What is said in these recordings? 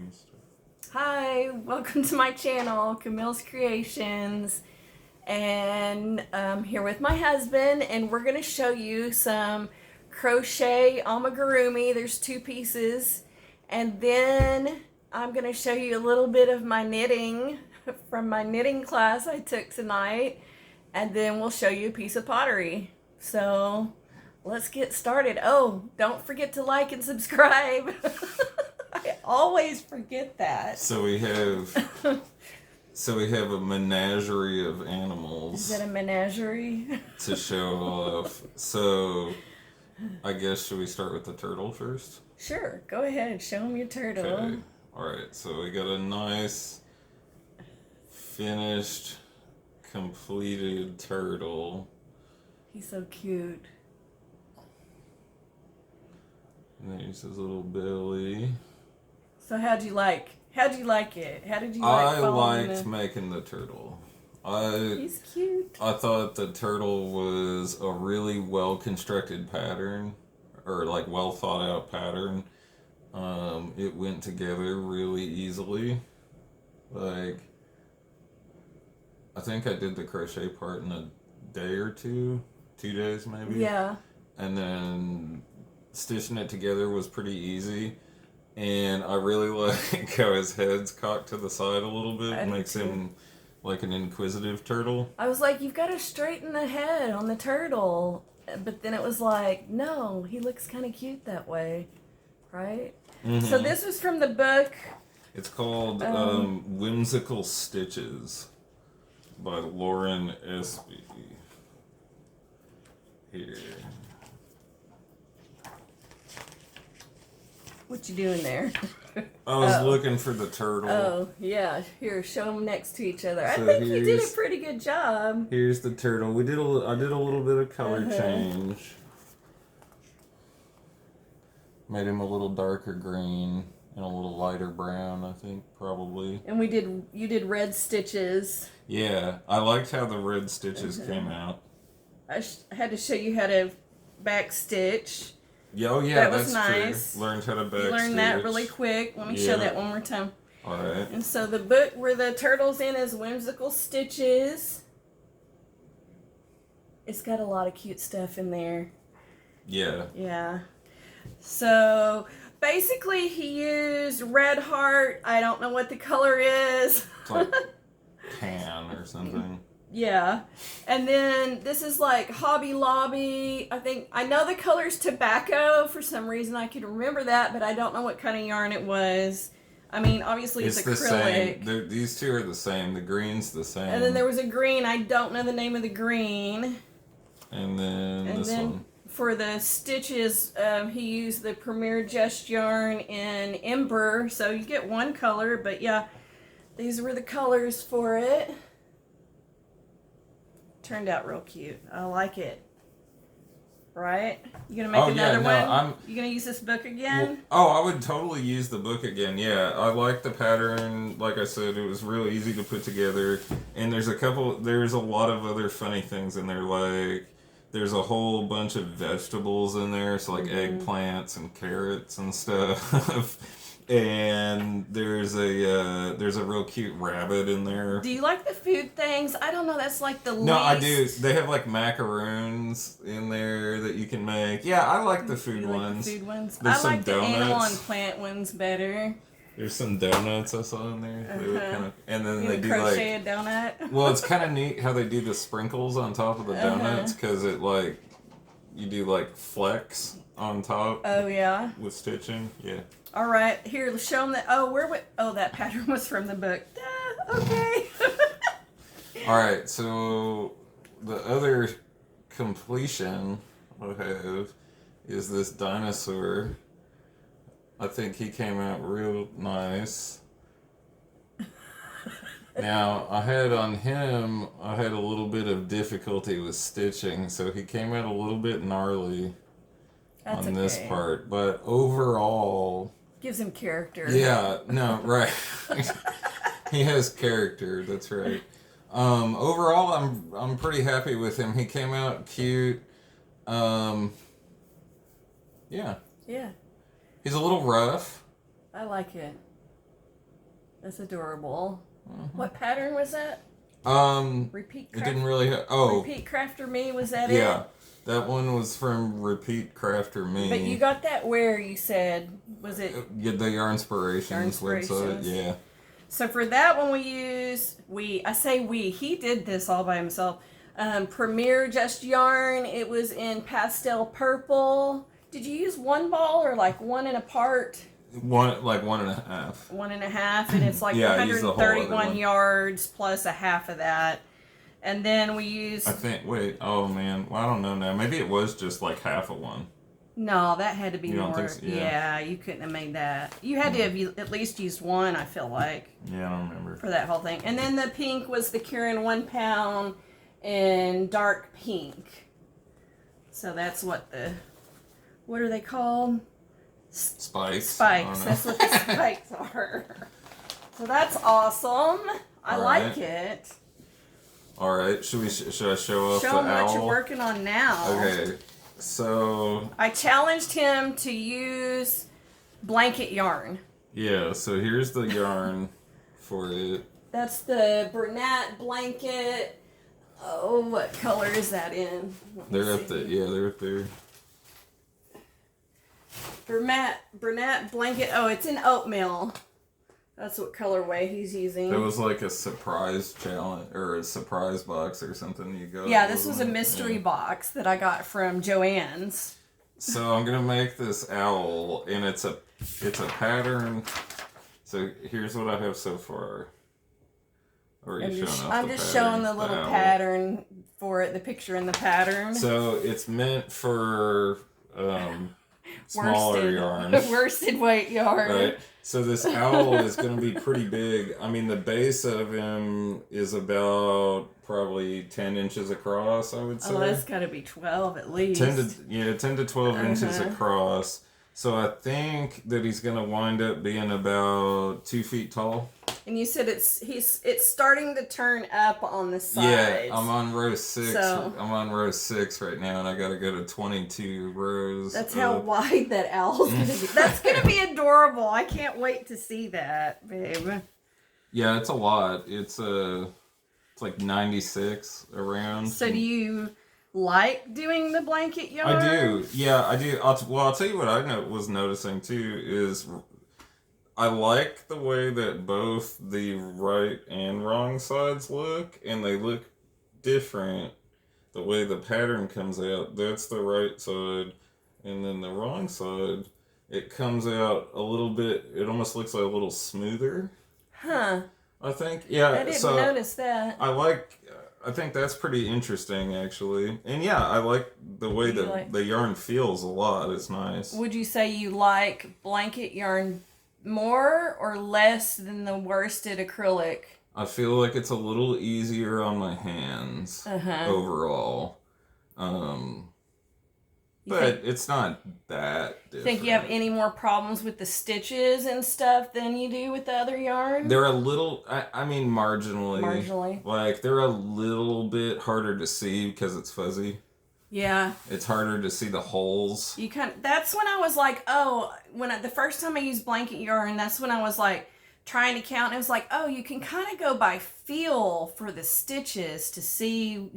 and stuff. Hi, welcome to my channel, Camille's Creations, and I'm here with my husband, and we're going to show you some crochet amigurumi. There's 2 pieces, and then I'm going to show you a little bit of my knitting from my knitting class I took tonight, and then we'll show you a piece of pottery. So let's get started. Oh, don't forget to like and subscribe. I always forget that. So we have a menagerie of animals. Is that a menagerie? To show off. So I guess should we start with the turtle first? Sure, go ahead. Show them your turtle. Okay. Alright, so we got a nice finished completed turtle. He's so cute. And there's his little belly. So how'd you like it? How did you like I following liked making the turtle. He's cute. I thought the turtle was a really well constructed pattern, or like well thought out pattern. It went together really easily. Like, I think I did the crochet part in a day or 2 days maybe. Yeah. And then stitching it together was pretty easy. And I really like how his head's cocked to the side a little bit. It makes him like an inquisitive turtle. I was like, you've got to straighten the head on the turtle. But then it was like, no, he looks kind of cute that way. Right? Mm-hmm. So this was from the book. It's called Whimsical Stitches by Lauren Espy. Here. What you doing there? I was looking for the turtle. Oh, yeah. Here, show them next to each other. So I think you did a pretty good job. Here's the turtle. I did a little bit of color change. Made him a little darker green and a little lighter brown, I think, probably. And you did red stitches. Yeah, I liked how the red stitches came out. I had to show you how to back stitch. Yeah, oh yeah, that was nice. True. Learned how to back You learned stitch. that really quick. Let me show that one more time. Alright. And so the book where the turtle's in is Whimsical Stitches. It's got a lot of cute stuff in there. Yeah. Yeah. So basically he used red heart. I don't know what the color is. It's like tan or something. Yeah. And then this is like Hobby Lobby. I know the color's tobacco. For some reason I can remember that, but I don't know what kind of yarn it was. I mean, obviously it's acrylic. The same. These two are the same. The green's the same. And then there was a green. I don't know the name of the green. And then this one. For the stitches, he used the Premier Just yarn in Ember. So you get one color, but yeah, these were the colors for it. Turned out real cute. I like it. Right? You gonna make another one? You gonna use this book again? Well, I would totally use the book again. Yeah, I like the pattern. Like I said, it was really easy to put together. And there's a lot of other funny things in there. Like, there's a whole bunch of vegetables in there, so like eggplants and carrots and stuff. And there's a real cute rabbit in there. Do you like the food things? I don't know. That's like the least. No, I do. They have like macaroons in there that you can make. Yeah, I like the food ones. The food ones. There's I like some donuts. The animal and plant ones better. There's some donuts I saw in there. They look and then they do crochet a donut. Well, it's kind of neat how they do the sprinkles on top of the donuts because it like you do like flecks on top. Oh yeah. With stitching, yeah. All right, here, show them that. Oh, that pattern was from the book. Okay. All right, so the other completion I have is this dinosaur. I think he came out real nice. Now, I had a little bit of difficulty with stitching, so he came out a little bit gnarly on this part, but overall... Gives him character. Yeah, no, right. He has character, that's right. Overall, I'm pretty happy with him. He came out cute. Yeah. He's a little rough. I like it. That's adorable. What pattern was that? Repeat Craft. It didn't really have. Oh. Repeat Crafter Me, was that it? Yeah. That one was from Repeat Crafter Me. But you got that where, you said? Was it? Yeah, the Yarnspirations website, yeah. So for that one we used, he did this all by himself. Premier Just Yarn, it was in pastel purple. Did you use one ball or like one and a part? One and a half. One and a half, and it's like yeah, 131 yards plus a half of that. And then we used... oh man, well, I don't know now. Maybe it was just like half of one. No, that had to be more. Don't think so? Yeah, you couldn't have made that. You had to have at least used one, I feel like. Yeah, I don't remember. For that whole thing. And then the pink was the Caron 1 Pound in dark pink. So that's what are they called? Spikes. Spikes. That's what the spikes are. So that's awesome. I like it. All right. Should I show off the owl? Show them what you're working on now. Okay. So I challenged him to use blanket yarn. Yeah. So here's the yarn for it. That's the Bernat blanket. Oh, what color is that in? They're up there. Yeah, they're up there. Bernat blanket. Oh, it's in oatmeal. That's what colorway he's using. It was like a surprise challenge or a surprise box or something you got. Yeah, this was a mystery box that I got from Joann's. So I'm gonna make this owl, and it's a pattern. So here's what I have so far. I'm just showing the little pattern for it, the picture in the pattern. So it's meant for smaller yarn. Worsted weight yarn. Right. So this owl is going to be pretty big. I mean, the base of him is about probably 10 inches across, I would say. Oh, that's got to be 12 at least. 10 to 12 inches across. So I think that he's going to wind up being about 2 feet tall. And you said it's starting to turn up on the sides. Yeah, I'm on row 6. So, I'm on row 6 right now, and I got to go to 22 rows. That's how wide that owl's going to be. That's going to be adorable. I can't wait to see that, babe. Yeah, it's a lot. It's like 96 around. So do you like doing the blanket yarn? I do. Yeah, I do. I'll tell you what I was noticing too is I like the way that both the right and wrong sides look, and they look different. The way the pattern comes out, that's the right side, and then the wrong side, it comes out a little bit, it almost looks like a little smoother. Huh. I think, yeah. I didn't notice that. I think that's pretty interesting, actually. And yeah, I like the way that the yarn feels a lot. It's nice. Would you say you like blanket yarn more or less than the worsted acrylic? I feel like it's a little easier on my hands overall. But it's not that different. Think you have any more problems with the stitches and stuff than you do with the other yarn? They're a little, I mean marginally. Marginally. Like, they're a little bit harder to see because it's fuzzy. Yeah. It's harder to see the holes. That's when I was like, the first time I used blanket yarn, that's when I was like trying to count. It was like, you can kind of go by feel for the stitches to see,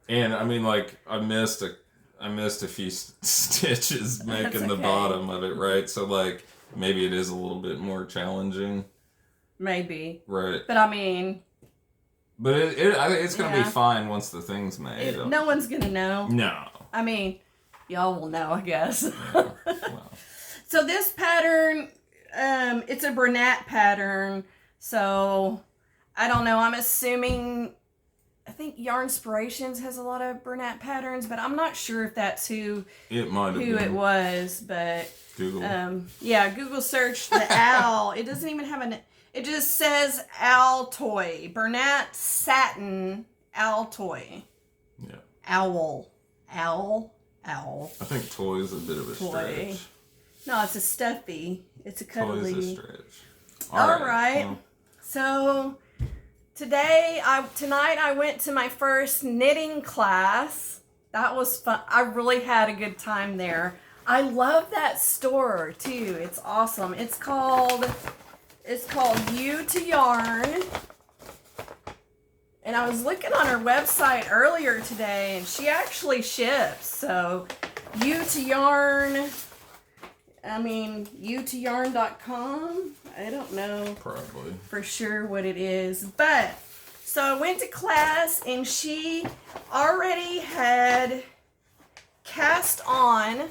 And I mean, like, I missed a few stitches making the bottom of it, right? So, like, maybe it is a little bit more challenging. Maybe. Right. But I mean... But it's going to be fine once the thing's made. No one's going to know. No. I mean, y'all will know, I guess. Yeah. Well. So this pattern, it's a Bernat pattern. So, I don't know. I'm assuming... I think Yarnspirations has a lot of Bernat patterns, but I'm not sure if that's who it was. But Google. Google search the owl. It doesn't even have it just says owl toy. Bernat satin owl toy. Yeah. Owl. I think toy is a bit of a stretch. No, it's a stuffy. It's a cuddly. Toy is a stretch. All right. Well. So tonight I went to my first knitting class. That was fun. I really had a good time there. I love that store too. It's awesome. It's called is called You to Yarn. And I was looking on her website earlier today, and she actually ships. So, You to Yarn, youtoyarn.com. I don't know Probably for sure what it is. But, so I went to class, and she already had cast on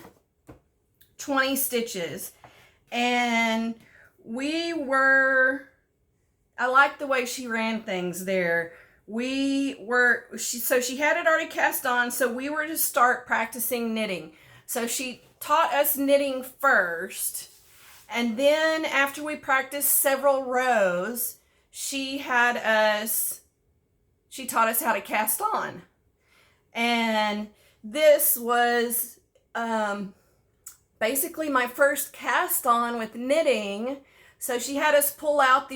20 stitches. And I like the way she ran things there. She had it already cast on, so we were to start practicing knitting. So she taught us knitting first, and then after we practiced several rows, she taught us how to cast on. And this was basically my first cast on with knitting. So she had us pull out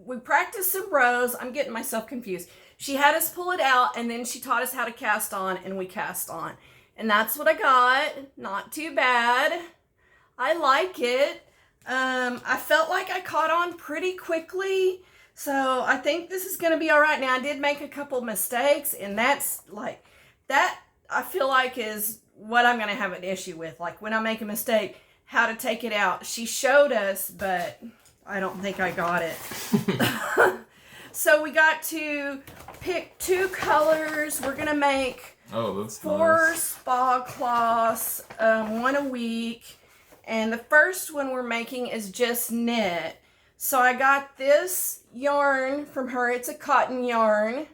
we practiced some rows. I'm getting myself confused. She had us pull it out, and then she taught us how to cast on, and we cast on. And that's what I got. Not too bad. I like it. I felt like I caught on pretty quickly, so I think this is going to be all right. Now, I did make a couple mistakes, and that's like, that I feel like is what I'm going to have an issue with. Like, when I make a mistake, how to take it out. She showed us, but I don't think I got it. So we got to pick 2 colors. We're going to make 4 spa cloths, 1 a week. And the first one we're making is just knit. So I got this yarn from her. It's a cotton yarn.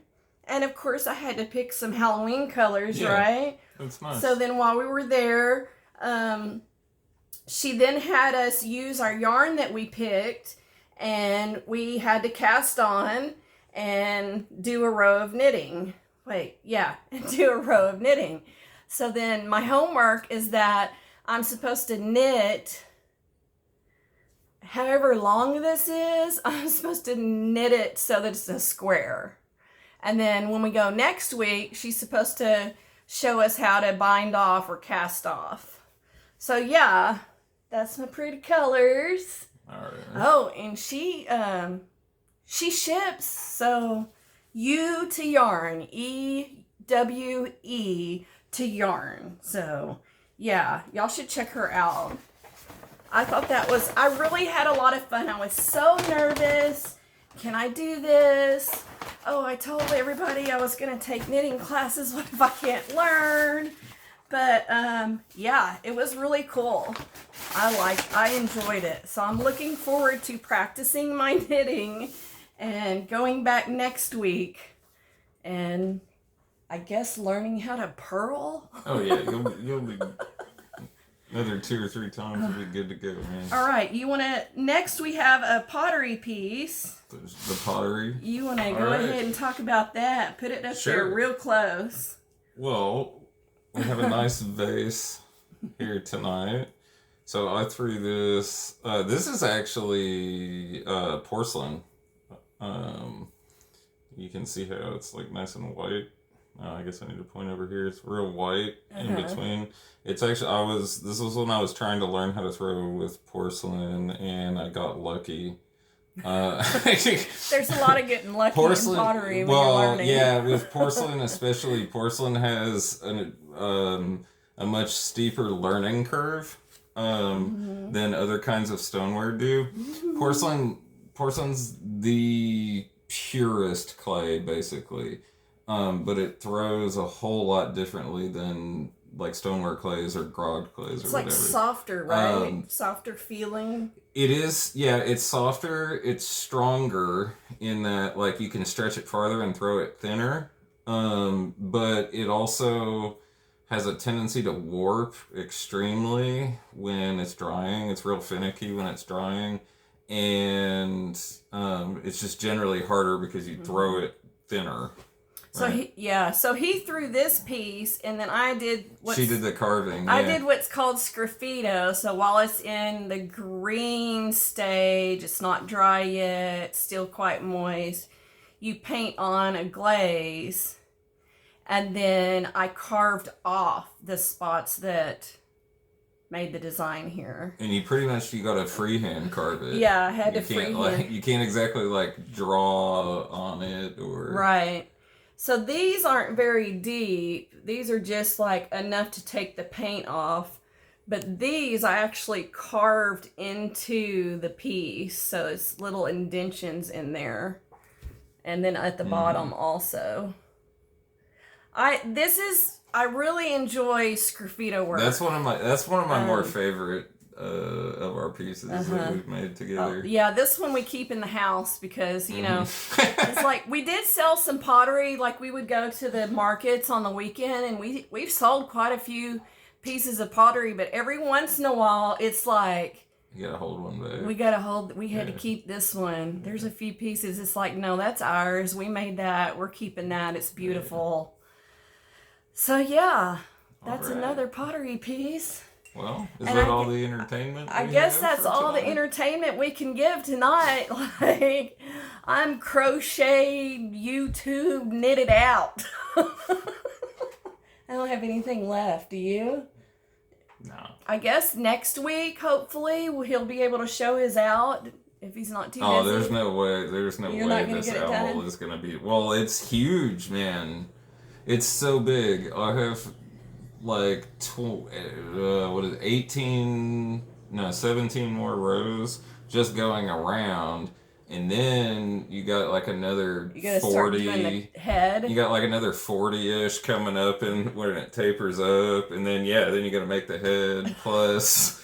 And of course I had to pick some Halloween colors, right? That's nice. So then while we were there, she then had us use our yarn that we picked, and we had to cast on and do a row of knitting. Do a row of knitting. So then my homework is that I'm supposed to knit however long this is. I'm supposed to knit it so that it's a square. And then when we go next week, she's supposed to show us how to bind off or cast off. So yeah, that's my pretty colors. All right. Oh, and she ships. So You to Yarn, EWE to Yarn. So yeah, y'all should check her out. I really had a lot of fun. I was so nervous. Can I do this? Oh, I told everybody I was going to take knitting classes. What if I can't learn? But yeah, it was really cool. I enjoyed it. So I'm looking forward to practicing my knitting and going back next week and I guess learning how to purl. Oh yeah, you'll be another 2 or 3 times. You'll be good to go, man. All right, next we have a pottery piece. There's the pottery. You want to go ahead and talk about that? Put it up there real close. Well, we have a nice vase here tonight. So I threw this. This is actually porcelain. You can see how it's like nice and white. I guess I need to point over here. It's real white in between. It's actually, this was when I was trying to learn how to throw with porcelain, and I got lucky. There's a lot of getting lucky in pottery when you're learning. Yeah, with porcelain especially, porcelain has a much steeper learning curve than other kinds of stoneware do. Porcelain's the purest clay, basically. But it throws a whole lot differently than like stoneware clays or grog clays or whatever. It's like softer, right? Softer feeling. It is, yeah, it's softer, it's stronger in that like you can stretch it farther and throw it thinner. But it also has a tendency to warp extremely when it's drying. It's real finicky when it's drying. And it's just generally harder because you throw it thinner. So he threw this piece, and then she did the carving. I did what's called sgraffito. So while it's in the green stage, it's not dry yet, still quite moist, you paint on a glaze, and then I carved off the spots that made the design here. And you pretty much you got to freehand carve it. Yeah, I had to freehand. freehand. You can't exactly like draw on it or. Right. So these aren't very deep. These are just like enough to take the paint off. But these I actually carved into the piece. So it's little indentions in there. And then at the bottom also. I really enjoy sgraffito work. That's one of my more favorite of our pieces that we've made together. Yeah, this one we keep in the house because, you know, it's like we did sell some pottery. Like we would go to the markets on the weekend and we've sold quite a few pieces of pottery, but every once in a while it's like you gotta hold one back. We had to keep this one. There's a few pieces. It's like, no, that's ours. We made that. We're keeping that. It's beautiful. So yeah, that's another pottery piece. Well, is that all the entertainment? I guess that's all the entertainment we can give tonight. Like, I'm crochet YouTube knitted out. I don't have anything left. Do you? No. I guess next week, hopefully, he'll be able to show his out if he's not too busy. Oh, there's no way. There's no way this owl is going to be... Well, it's huge, man. It's so big. I have like 17 more rows just going around, and then you got like another 40. The head. You got like another 40-ish coming up, and when it tapers up, and then then you got to make the head plus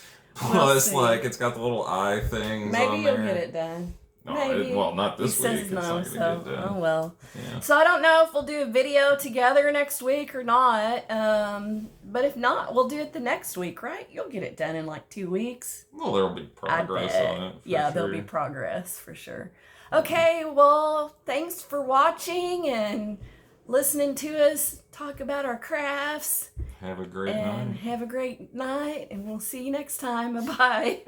like it's got the little eye things. Maybe on there. You'll get it done. No, Maybe. not this week. Says no, it's not so get done. oh well. Yeah. So I don't know if we'll do a video together next week or not. But if not, we'll do it the next week, right? You'll get it done in like 2 weeks. Well, there'll be progress on it. Yeah, there'll be progress for sure. Okay, well, thanks for watching and listening to us talk about our crafts. Have a great night. Have a great night, and we'll see you next time. Bye-bye.